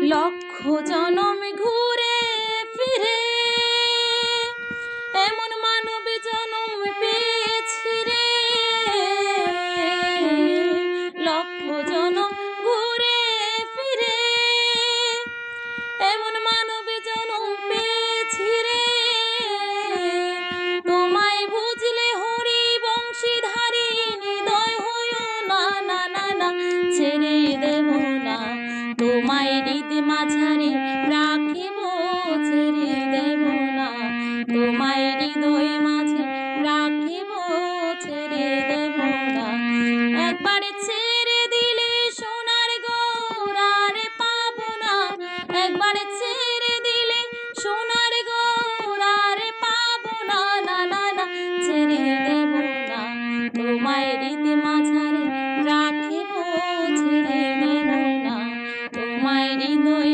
লক্ষ জনম ঘুরে ফিরে এমন মানব জনম পেয়েছি রে। লক্ষ জনম ঘুরে ফিরে এমন মানব জনম পেয়েছি রে। তোমায় বুঝলে হরি বংশীধারী হৃদয় হইও না না না না, ছেড়ে দেব না তোমায় হৃদ মাঝারে রাখিব, ছেড়ে দেব না তোমায় হৃদয় মাঝে রাখিব, ছেড়ে দেব না। একবার ছেড়ে দিলে সোনার গৌর আর পাবো না, একবার ছেড়ে দিলে সোনার গৌর আর পাবো না না না না, ছেড়ে দেব না তোমায় হৃদ মাঝারে রাখিব, ছেড়ে দেব না তোমায় হৃদয়